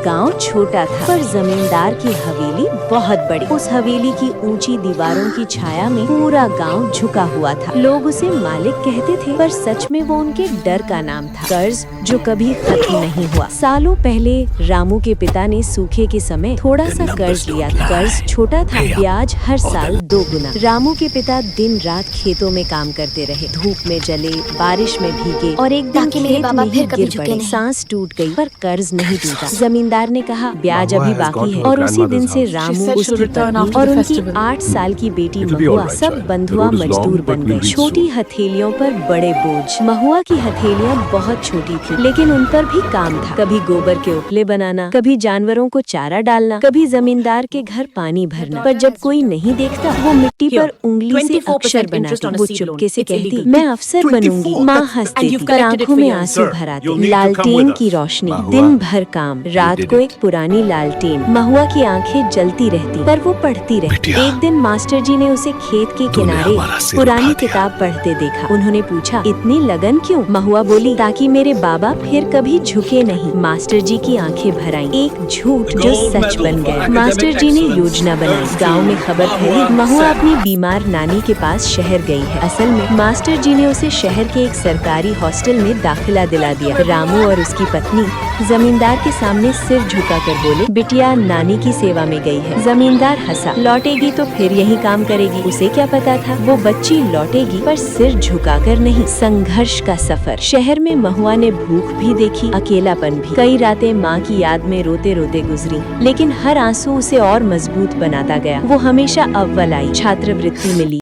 गांव छोटा था पर जमींदार की हवेली बहुत बड़ी। उस हवेली की ऊंची दीवारों की छाया में पूरा गांव झुका हुआ था। लोग उसे मालिक कहते थे पर सच में वो उनके डर का नाम था। कर्ज जो कभी खत्म नहीं हुआ। सालों पहले रामू के पिता ने सूखे के समय थोड़ा सा कर्ज लिया था। कर्ज छोटा था, ब्याज हर साल 2 गुना। रामू के पिता दिन रात खेतों में काम करते रहे, धूप में जले, बारिश में भीगे और एक दिन खेत में ही गिर पड़े। सांस टूट गई पर कर्ज नहीं टूटा। जमींदार ने कहा ब्याज अभी बाकी है और उसी दिन से रामू, उसकी पत्नी और उनकी 8 साल की बेटी महुआ सब बंधुआ मजदूर बन गए। छोटी हथेलियों पर बड़े बोझ। महुआ की हथेलियाँ बहुत छोटी थी लेकिन उन पर भी काम था। कभी गोबर के उपले बनाना, कभी जानवरों को चारा डालना, कभी जमींदार के घर पानी भरना। पर जब कोई नहीं देखता वो मिट्टी पर उंगली से अक्षर बनाती। वो चुपके से कहती मैं अफसर बनूंगी। माँ हंसती थी पर आंखों में आंसू भर आते। लालटेन की रोशनी, दिन भर काम, रात को एक पुरानी लालटेन। महुआ की आंखें जलती रहती पर वो पढ़ती रहती। एक दिन मास्टर जी ने उसे खेत के किनारे पुरानी किताब पढ़ते देखा। उन्होंने पूछा इतनी लगन क्यों? महुआ बोली ताकि मेरे बाबा फिर कभी झुके नहीं। मास्टर जी की आंखें भर आईं। एक झूठ जो सच बन गया। मास्टर जी ने योजना बनाई। गांव में खबर फैली महुआ अपनी बीमार नानी के पास शहर गई है। असल में मास्टर जी ने उसे शहर के एक सरकारी हॉस्टल में दाखिला दिला दिया। रामू और उसकी पत्नी जमींदार के सामने सिर झुकाकर बोले बिटिया नानी की सेवा में गई है। जमींदार हंसा, लौटेगी तो फिर यही काम करेगी। उसे क्या पता था वो बच्ची लौटेगी पर सिर झुकाकर नहीं। संघर्ष का सफर। शहर में महुआ ने भूख भी देखी, अकेलापन भी। कई रातें माँ की याद में रोते रोते गुजरी लेकिन हर आंसू उसे और मजबूत बनाता गया। वो हमेशा अव्वल आई, छात्रवृत्ति मिली,